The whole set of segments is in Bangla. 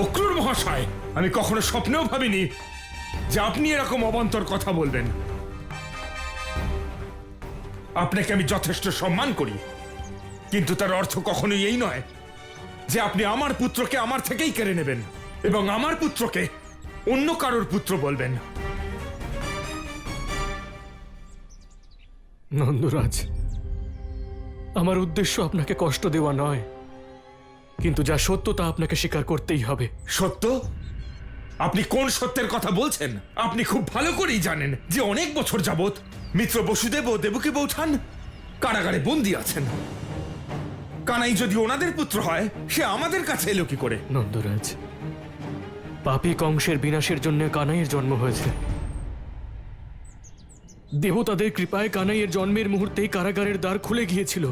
অক্রূর মহাশয়, আমি কখনো স্বপ্নেও ভাবিনি যে আপনি এরকম অবান্তর কথা বলবেন। আপনাকে আমি যথেষ্ট সম্মান করি, কিন্তু তার অর্থ কখনোই এই নয় যে আপনি আমার পুত্রকে আমার থেকেই কেড়ে নেবেন এবং আমার পুত্রকে অন্য কারোর পুত্র বলবেন। নন্দরাজ, আমার উদ্দেশ্য আপনাকে কষ্ট দেওয়া নয়, কিন্তু যা সত্য তা আপনাকে স্বীকার করতেই হবে। সত্য? আপনি কোন সত্যের কথা বলছেন? আপনি খুব ভালো করেই জানেন যে অনেক বছর যাবত মিত্র বসুদেব ও দেবকী বৌঠান কারাগারে বন্দী আছেন। কানাই যদি ওনাদের পুত্র হয়, সে আমাদের কাছে এলো কি করে? নন্দরাজ, পাপী কংসের বিনাশের জন্য কানাইয়ের জন্ম হয়েছে। দেবতাদের কৃপায় কানাইয়ের জন্মের মুহূর্তেই কারাগারের দ্বার খুলে গিয়েছিল,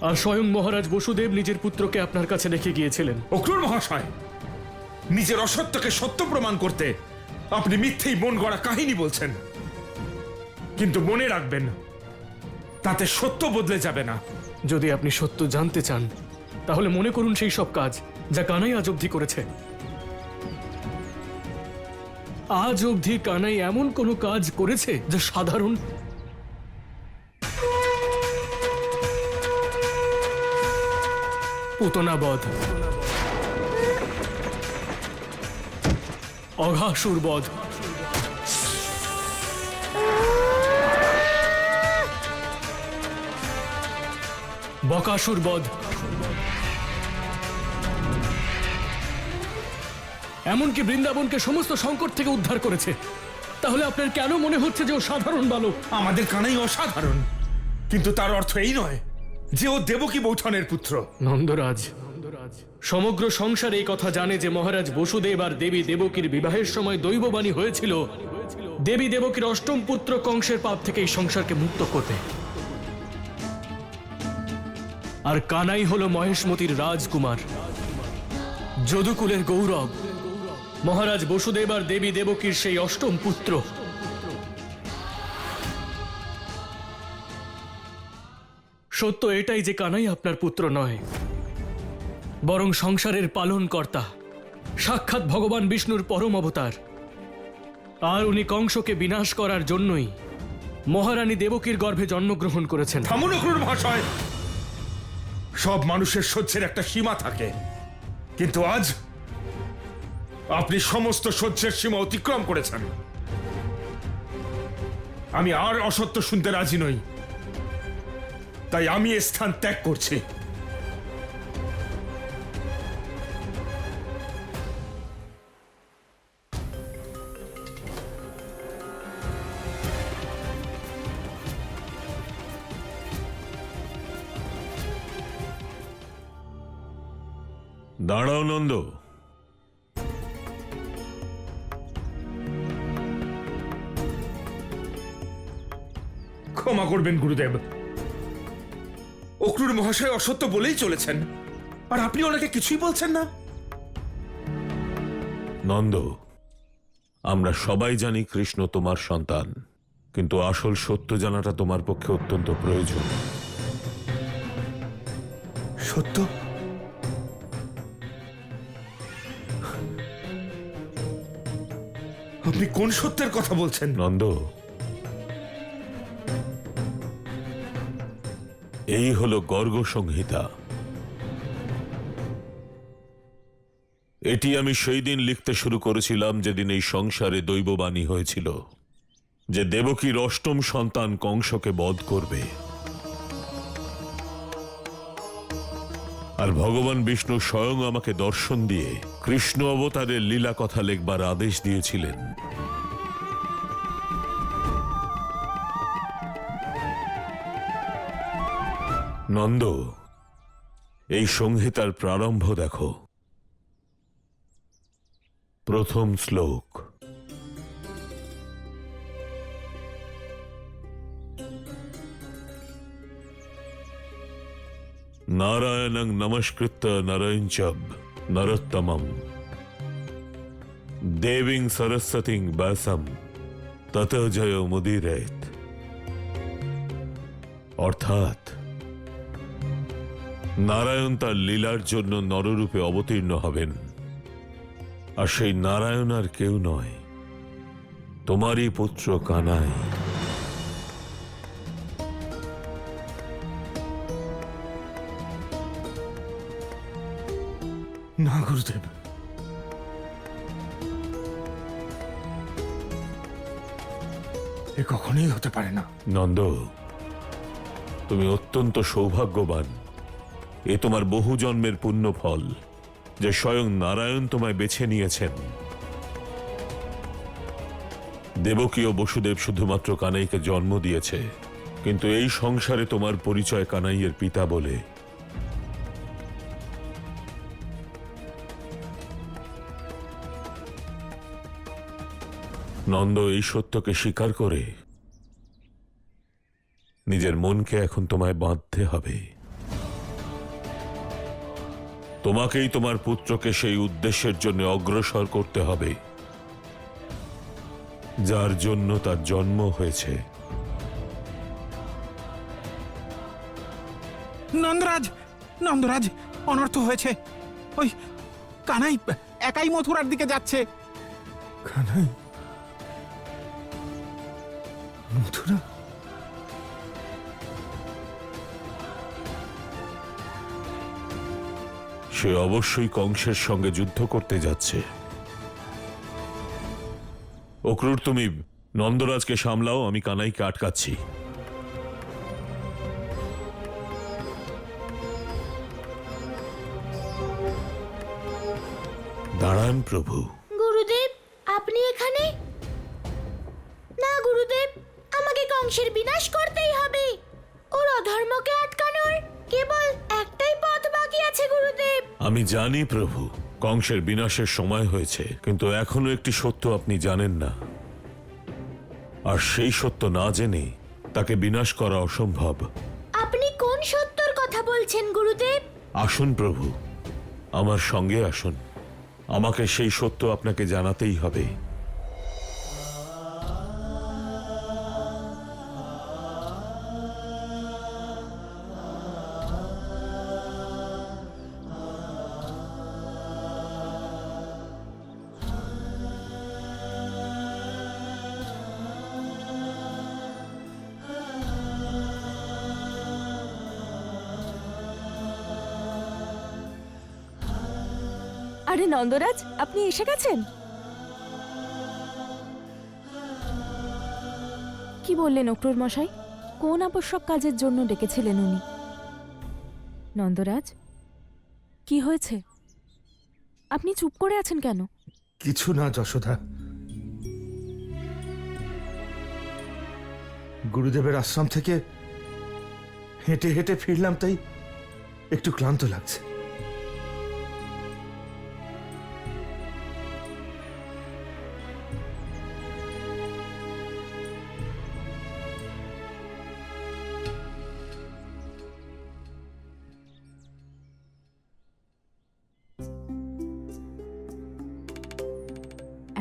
আর স্বয়ং মহারাজ বসুদেব নিজের পুত্রকে আপনার কাছে রেখে গিয়েছিলেন। অক্রূর মহাশয়, নিজের অসত্যকে সত্য প্রমাণ করতে আপনি মিথ্যেই মন গড়া কাহিনী বলছেন, কিন্তু মনে রাখবেন তাতে সত্য বদলে যাবে না। যদি আপনি সত্য জানতে চান, তাহলে মনে করুন সেই সব কাজ যা কানাই আজ অবধি করেছে। আজ অবধি কানাই এমন কোনো কাজ করেছে যা সাধারণ? পুতনাবধ, অঘাসুর বধ, বকাসুর বধ, এমনকি বৃন্দাবনকে সমস্ত সংকট থেকে উদ্ধার করেছে। তাহলে আপনার কেন মনে হচ্ছে যে ও সাধারণ বালক? আমাদের কানাই অসাধারণ, কিন্তু তার অর্থ এই নয় যে ও দেবকী বৌঠানের পুত্র। নন্দরাজ, সমগ্র সংসার এই কথা জানে যে মহারাজ বসুদেব আর দেবী দেবকীর বিবাহের সময় দৈববাণী হয়েছিল দেবী দেবকীর অষ্টম পুত্র কংসের পাপ থেকে এই সংসারকে মুক্ত করবে। আর কানাই হলো মহেশমতির রাজকুমার, যদুকুলের গৌরব, মহারাজ বসুদেব আর দেবী দেবকীর সেই অষ্টম পুত্র। সত্য এটাই যে কানাই আপনার পুত্র নয়, বরং সংসারের পালন কর্তা, সাক্ষাৎ ভগবান বিষ্ণুর পরম অবতার। আর উনি কংসকে বিনাশ করার জন্যই মহারানী দেবকীর গর্ভে জন্মগ্রহণ করেছেন। থামুন অক্রূর মহাশয়, সব মানুষের সহ্যের একটা সীমা থাকে, কিন্তু আজ আপনি সমস্ত সহ্যের সীমা অতিক্রম করেছেন। আমি আর অসত্য শুনতে রাজি নই, তাই আমি এ স্থান ত্যাগ করছি। দাঁড়াও নন্দ, ক্ষমা করবেন গুরুদেব, অক্রূর মহাশয় অসত্য বলেই চলেছেন, আর আপনি ওনাকে কিছুই বলছেন না। নন্দ, আমরা সবাই জানি কৃষ্ণ তোমার সন্তান, কিন্তু আসল সত্য জানাটা তোমার পক্ষে অত্যন্ত প্রয়োজন। সত্য? আপনি কোন সত্যের কথা বলছেন? নন্দ, এই হলো গর্গ সংহিতা। এটি আমি সেই দিন লিখতে শুরু করেছিলাম যেদিন এই সংসারে দৈববাণী হয়েছিল যে দেবকীর অষ্টম সন্তান কংসকে বধ করবে। আর ভগবান বিষ্ণু স্বয়ং আমাকে দর্শন দিয়ে কৃষ্ণ অবতারের লীলা কথা লেখবার আদেশ দিয়েছিলেন। নন্দ, এই সংহিতার প্রারম্ভ দেখো। প্রথম শ্লোক, নারায়ণং নমস্কৃত্য নরং চৈব নরোত্তমম দেবীং সরস্বতীং ব্যাসম ততো জয় মুদীরয়েৎ। অর্থাৎ নারায়ণ তার লীলার জন্য নররূপে অবতীর্ণ হবেন, আর সেই নারায়ণ আর কেউ নয়, তোমারই পুত্র কানাই। না গুরুদেব, এ কখনোই হতে পারে না। নন্দ, তুমি অত্যন্ত সৌভাগ্যবান। এ তোমার বহু জন্মের পুণ্য ফল যে স্বয়ং নারায়ণ তোমায় বেছে নিয়েছেন। দেবকী ও বসুদেব শুধুমাত্র কানাইকে জন্ম দিয়েছে, কিন্তু এই সংসারে তোমার পরিচয় কানাইয়ের পিতা বলে। নন্দ, এই সত্যকে স্বীকার করে নিজের মনকে এখন তোমায় বাঁধতে হবে। তোমাকেই তোমার পুত্রকে সেই উদ্দেশ্যের জন্য অগ্রসর করতে হবে যার জন্য তার জন্ম হয়েছে। নন্দরাজ, নন্দরাজ, অনর্থ হয়েছে। ওই কানাই একাই মথুরার দিকে যাচ্ছে। কানাই? মথুরা? সে অবশ্যই কংসের সঙ্গে যুদ্ধ করতে যাচ্ছে। অক্রূর, তুমি নন্দরাজকে সামলাও, আমি কানাইকে আটকাচ্ছি। দাঁড়ান প্রভু। গুরুদেব, আপনি এখানে? না গুরুদেব, আমাকে কংসের বিনাশ করতেই হবে। ওর অধর্মকে আটকানোর কেবল একটাই পথ বাকি আছে গুরুদেব। আমি জানি প্রভু, কংসের বিনাশের সময় হয়েছে, কিন্তু এখনো একটি সত্য আপনি জানেন না, আর সেই সত্য না জেনে তাকে বিনাশ করা অসম্ভব। আপনি কোন সত্যর কথা বলছেন গুরুদেব? আসুন প্রভু, আমার সঙ্গে আসুন। আমাকে সেই সত্য আপনাকে জানাতেই হবে। আরে নন্দরাজ, আপনি এসে গেছেন? কি বললেন অক্রূর মশাই? কোন আবশ্যক কাজের জন্য ডেকেছিলেন উনি? নন্দরাজ, কি হয়েছে? আপনি চুপ করে আছেন কেন? কিছু না যশোদা, গুরুদেবের আশ্রম থেকে হেঁটে হেঁটে ফিরলাম, তাই একটু ক্লান্ত লাগছে।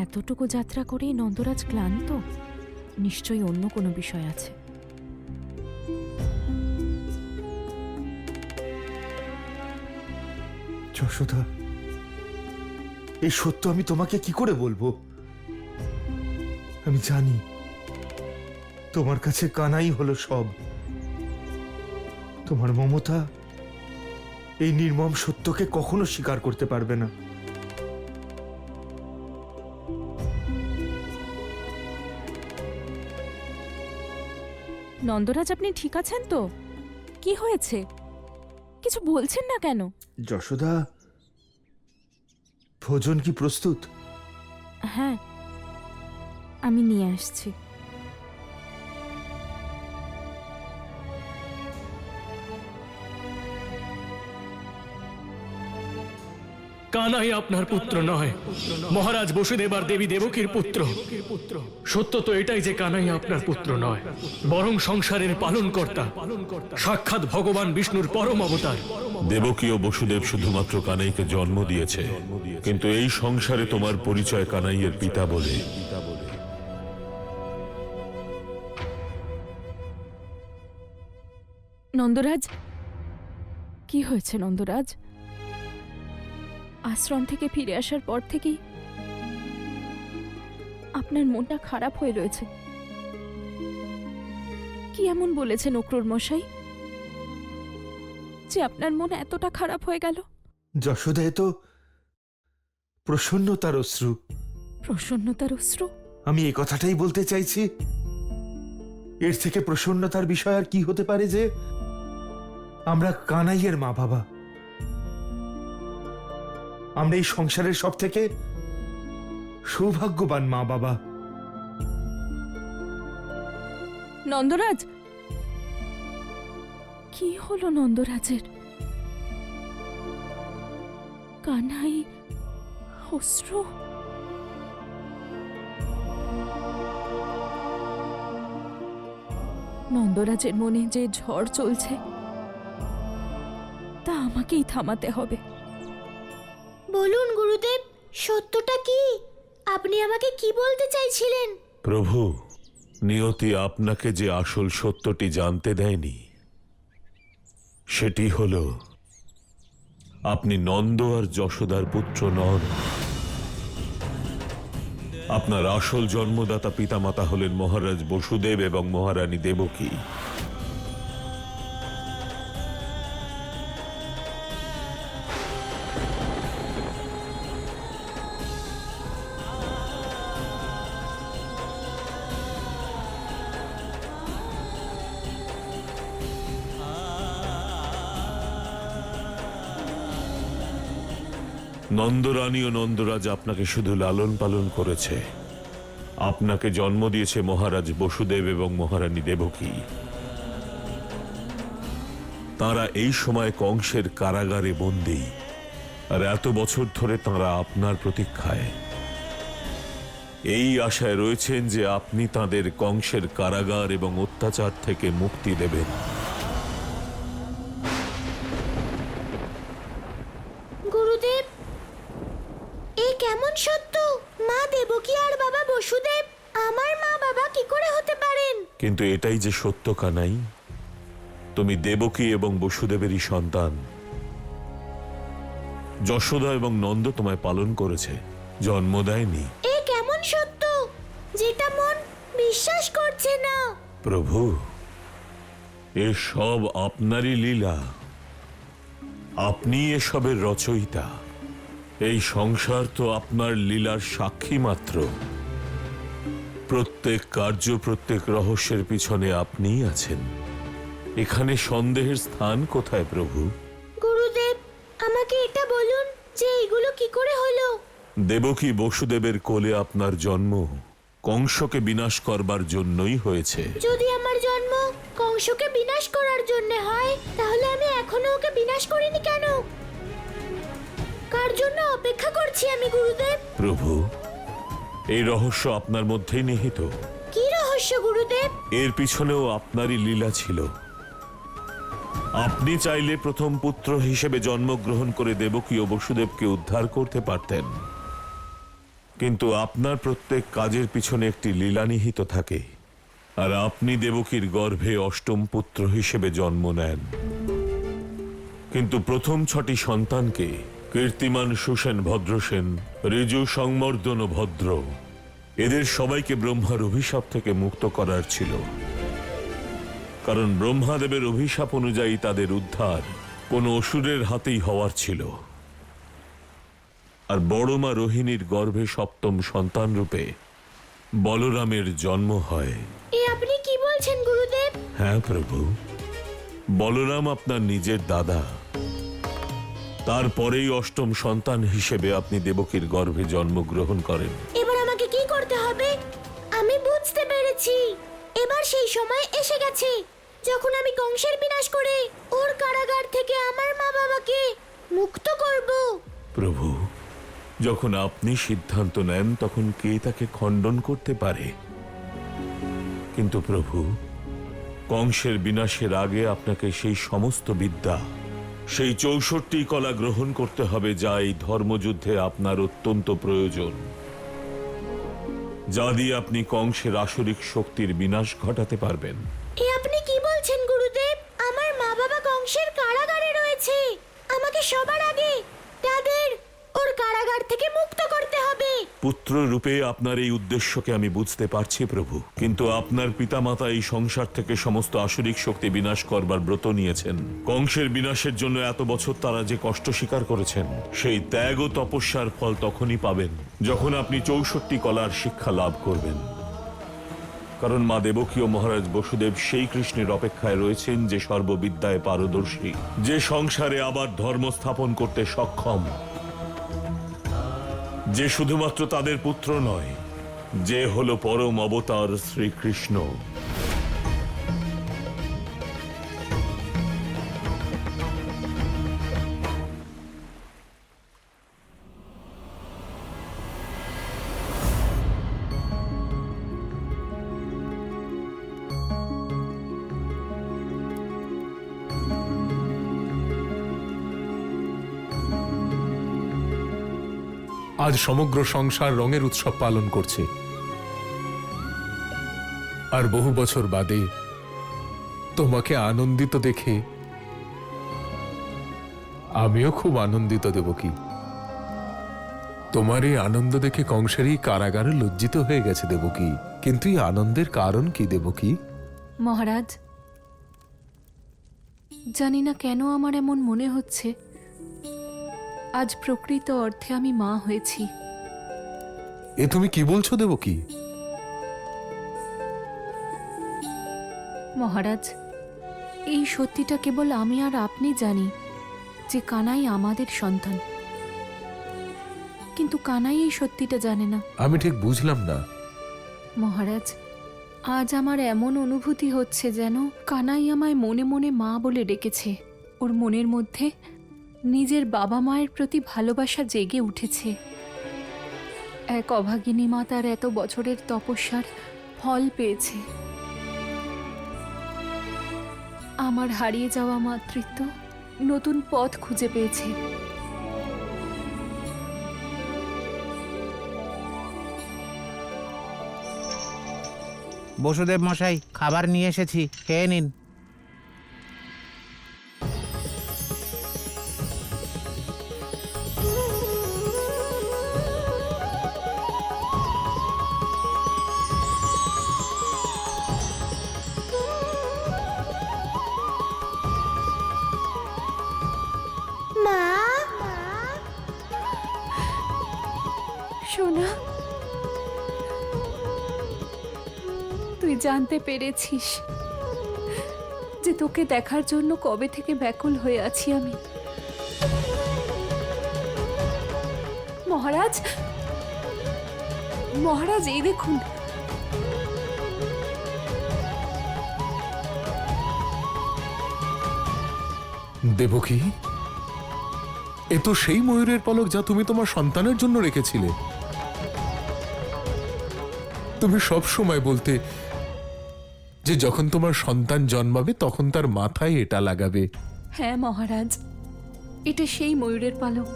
এতটুকু যাত্রা করেই নন্দরাজ ক্লান্ত? নিশ্চয়ই অন্য কোনো বিষয় আছে। যশোদা, এই সত্য আমি তোমাকে কি করে বলবো? আমি জানি তোমার কাছে কানাই হলো সব। তোমার মমতা এই নির্মম সত্যকে কখনো স্বীকার করতে পারবে না। নন্দরাজ, আপনি ঠিক আছেন তো? কি হয়েছে? কিছু বলছেন না কেন? যশোদা, ভোজন কি প্রস্তুত? হ্যাঁ, আমি নিয়ে আসছি। কানাই আপনার পুত্র নয়, মহারাজ বসুদেব আর দেবী দেবকীর পুত্র। সত্য তো এটাই যে কানাই আপনার পুত্র নয়, বরং সংসারের পালনকর্তা, সাক্ষাৎ ভগবান বিষ্ণুর পরম অবতার। দেবকী ও বসুদেব শুধুমাত্র কানাইকে জন্ম দিয়েছে, কিন্তু এই সংসারে তোমার পরিচয় কানাইয়ের পিতা বলে। নন্দরাজ, কি হয়েছে নন্দরাজ? আশ্রম থেকে ফিরে আসার পর থেকেই আপনার মনটা খারাপ হয়ে রয়েছে। কি এমন বলেছেন অক্রূর মশাই যে আপনার মন এতটা খারাপ হয়ে গেল? যশোদা, এ তো প্রসন্নতার অশ্রু। প্রসন্নতার অশ্রু? আমি এই কথাটাই বলতে চাইছি। এর থেকে প্রসন্নতার বিষয় আর কি হতে পারে যে আমরা কানাইয়ের মা বাবা। আমরা এই সংসারের সব থেকে সৌভাগ্যবান মা বাবা। নন্দরাজ, কি হলো নন্দরাজের? কানাই অশ্রু? নন্দরাজের মনে যে ঝড় চলছে তা আমাকেই থামাতে হবে। বলুন গুরুদেব, সত্যটা কি? আপনি আমাকে কি বলতে চাইছিলেন? প্রভু, নিয়তি আপনাকে যে আসল সত্যটি জানতে দেয়নি সেটি হল আপনি নন্দ আর যশোদার পুত্র নন। আপনার আসল জন্মদাতা পিতামাতা হলেন মহারাজ বসুদেব এবং মহারানী দেবকী। নন্দরানী ও নন্দরাজ আপনাকে শুধু লালন পালন করেছে। আপনাকে জন্ম দিয়েছে মহারাজ বসুদেব এবং মহারানী দেবকী। তারা এই সময় কংসের কারাগারে বন্দী, আর এত বছর ধরে তারা আপনার প্রতীক্ষায়, এই আশায় রয়েছেন যে আপনি তাদের কংসের কারাগার এবং অত্যাচার থেকে মুক্তি দেবেন। গুরুদেব, এ কেমন সত্য? মা দেবকী আর বাবা বসুদেব আমার মা বাবা কি করে হতে পারেন? কিন্তু এটাই যে সত্য কানাই, তুমি দেবকী এবং বসুদেবেরই সন্তান। যশোদা এবং নন্দ তোমায় পালন করেছে, জন্ম দেয়নি। এ কেমন সত্য যেটা মন বিশ্বাস করছে না? প্রভু, এ সব আপনারই লীলা। আপনি এসবের রচয়িতা। এই সংসার তো আপনার লীলার সাক্ষী মাত্র। প্রত্যেক কার্য, প্রত্যেক রহস্যের পিছনে আপনিই আছেন। এখানে সন্দেহের স্থান কোথায় প্রভু? গুরুদেব, আমাকে এটা বলুন যে এগুলো কি করে হলো? দেবকী বসুদেবের কোলে আপনার জন্ম কংসকে বিনাশ করবার জন্যই হয়েছে। যদি আমার জন্ম কংসকে বিনাশ করার জন্য হয়, তাহলে আমি এখনো ওকে বিনাশ করিনি কেন? কার জন্য অপেক্ষা করছি আমি গুরুদেব? প্রভু, এই রহস্য আপনার মধ্যেই নিহিত। কি রহস্য গুরুদেব? এর পিছনেও আপনারই লীলা ছিল। আপনি চাইলে প্রথম পুত্র হিসেবে জন্মগ্রহণ করে দেবকী ও বসুদেবকে উদ্ধার করতে পারতেন, কিন্তু আপনার প্রত্যেক কাজের পিছনে একটি লীলা নিহিত থাকে, আর আপনি দেবকীর গর্ভে অষ্টম পুত্র হিসেবে জন্ম নেন। কিন্তু প্রথম 6টি সন্তানকে, কীর্তিমান সুসেন ভদ্রসেন, ঋজু সংমর্দন ও ভদ্র, এদের সবাইকে ব্রহ্মার অভিশাপ থেকে মুক্ত করার ছিল। কারণ ব্রহ্মাদেবের অভিশাপ অনুযায়ী তাদের উদ্ধার কোনো অসুরের হাতেই হওয়ার ছিল। আর বড় মা রোহিণীর গর্ভে সপ্তম সন্তান রূপে বলরামের জন্ম হয়। এ আপনি কি বলছেন গুরুদেব? হ্যাঁ প্রভু, বলরাম আপনার নিজের দাদা। তারপরেই অষ্টম সন্তান হিসেবে আপনি দেবকীর গর্ভে জন্মগ্রহণ করেন। এবার আমাকে কি করতে হবে? আমি বুঝতে পেরেছি। এবার সেই সময় এসে গেছে যখন আমি কংসের বিনাশ করে ওর কারাগার থেকে আমার মা বাবাকে মুক্ত করব। প্রভু, যখন আপনি সিদ্ধান্ত নেন তখন কে তাকে খণ্ডন করতে পারে? কিন্তু প্রভু, কংসের বিনাশের আগে আপনাকে সেই সমস্ত বিদ্যা, সেই 64 কলা গ্রহণ করতে হবে যা এই ধর্মযুদ্ধে আপনার অত্যন্ত প্রয়োজন, যা দিয়ে আপনি কংসের আসরিক শক্তির বিনাশ ঘটাতে পারবেন। এ আপনি কি বলছেন গুরুদেব? আমার মা বাবা কংসের কারাগারে রয়েছে। অন্ধকার থেকে মুক্ত করতে হবে। পুত্র রূপে আপনার এই উদ্দেশ্যকে আমি বুঝতে পারছি প্রভু, কিন্তু আপনার পিতামাতা এই সংসার থেকে সমস্ত আসরিক শক্তি বিনাশ করবার ব্রত নিয়েছেন। কংসের বিনাশের জন্য এত বছর তারা যে কষ্ট স্বীকার করেছেন, সেই ত্যাগ ও তপস্যার ফল তখনই পাবেন যখন আপনি 64 কলার শিক্ষা লাভ করবেন। কারণ মা দেবকী ও মহারাজ বসুদেব সেই কৃষ্ণের অপেক্ষায় রয়েছেন যে সর্ববিদ্যায় পারদর্শী, যে সংসারে আবার ধর্ম স্থাপন করতে সক্ষম, যে শুধুমাত্র তাদের পুত্র নয়, যে হলো পরম অবতার শ্রীকৃষ্ণ। আজ সমগ্র সংসার রঙের উৎসব পালন করছে, আর বহু বছর বাদে তোমাকে আনন্দিত দেখে আমিও খুব আনন্দিত দেবকী। তোমার এই আনন্দ দেখে কংসের এই কারাগারে লজ্জিত হয়ে গেছে দেবকী। কিন্তু এই আনন্দের কারণ কি দেবকী? মহারাজ, জানি না কেন আমার এমন মনে হচ্ছে আজ প্রকৃত অর্থে আমি মা হয়েছি। এ তুমি কি বলছো দেবকী? মহারাজ, এই সত্যিটা কেবল আমি আর আপনি জানি যে কানাই আমাদের সন্তান, কিন্তু কানাই এই সত্যিটা জানে না। আমি ঠিক বুঝলাম না। মহারাজ, আজ আমার এমন অনুভূতি হচ্ছে যেন কানাই আমায় মনে মনে মা বলে ডেকেছে। ওর মনের মধ্যে নিজের বাবা মায়ের প্রতি ভালোবাসা জেগে উঠেছে। এক অভাগিনী মা তার এত বছরের তপস্যার ফল পেয়েছে। আমার হারিয়ে যাওয়া মাতৃত্ব নতুন পথ খুঁজে পেয়েছে। বসুদেব মশাই, খাবার নিয়ে এসেছি, খেয়ে নিন। মা, সোনা, তুই জানতে পেরেছিস যে তোকে দেখার জন্য কবে থেকে ব্যাকুল হয়ে আছি আমি। মহারাজ, মহারাজ, এই দেখুন। দেবকী, এ তো সেই ময়ূরের পলক যা তুমি তোমার সন্তানের জন্য রেখেছিলে। তুমি সব সময় বলতে যে যখন তোমার সন্তান জন্মাবে তখন তার মাথায় এটা লাগাবে। হ্যাঁ মহারাজ, এটা সেই ময়ূরের পালক।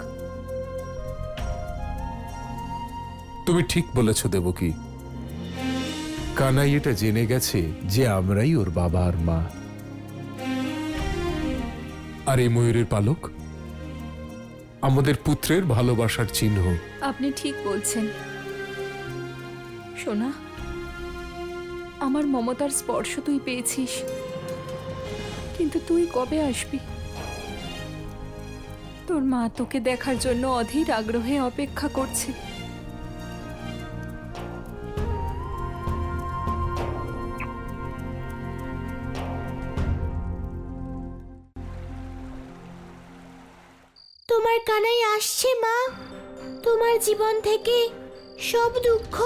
তুমি ঠিক বলেছ দেবকী। কানাই এটা জেনে গেছে যে আমরাই ওর বাবা আর মা। আর এই ময়ূরের পালক আমাদের পুত্রের ভালোবাসার চিহ্ন। আপনি ঠিক বলছেন সোনা। আমার মমতার স্পর্শ তুই পেয়েছিস, কিন্তু তুই কবে আসবি? তোর মা তোকে দেখার জন্য অধীর আগ্রহে অপেক্ষা করছে। তোমার কানাই আসছে মা, তোমার জীবন থেকে সব দুঃখ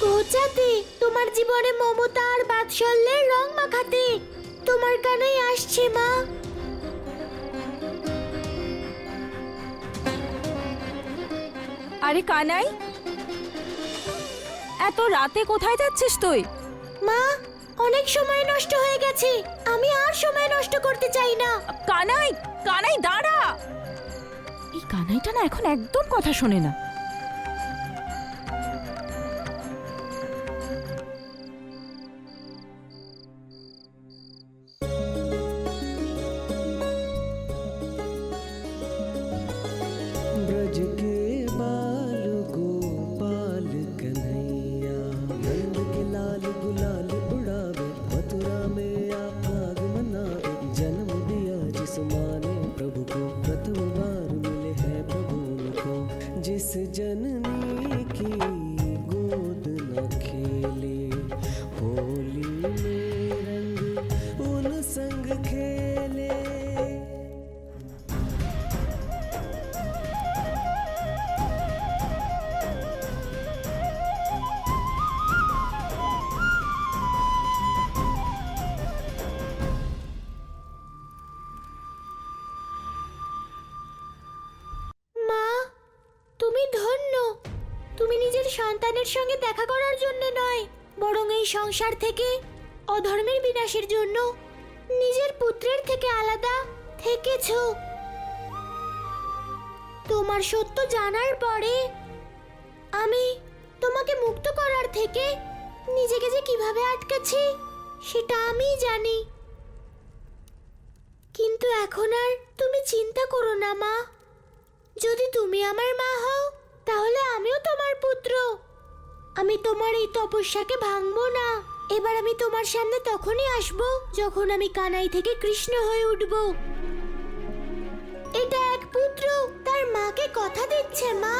ঘোচাতে, তোমার জীবনে মমতা আর বাৎসল্যের রং মাখাতে। তোমার কানাই আসছে মা। আরে কানাই, এত রাতে কোথায় যাচ্ছিস তুই? মা, অনেক সময় নষ্ট হয়ে গেছে, আমি আর সময় নষ্ট করতে চাই না। কানাই, কানাই দাঁড়া। এই কানাইটা না এখন একদম কথা শোনে না। ब्रज के बा इस जननी की गोद न खेले, होली में रंग उन संग खेले। মা, তুমি ধন্য। তুমি নিজের সন্তানের সঙ্গে দেখা করার জন্য নয়, বরং এই সংসার থেকে অধর্মের বিনাশের জন্য নিজের পুত্রের থেকে আলাদা থেকেছো। তোমার সত্য জানার পরে আমি তোমাকে মুক্ত করার থেকে নিজেকে যে কিভাবে আটকেছি সেটা আমিই জানি। কিন্তু এখন আর তুমি চিন্তা করো না মা। যদি তুমি আমার মা হও তাহলে আমিও তোমার পুত্র। আমি তোমার এই তপস্যাকে ভাঙবো না। এবার আমি তোমার সামনে তখনই আসবো যখন আমি কানাই থেকে কৃষ্ণ হয়ে উঠব। এটা এক পুত্র তার মাকে কথা দিচ্ছে মা।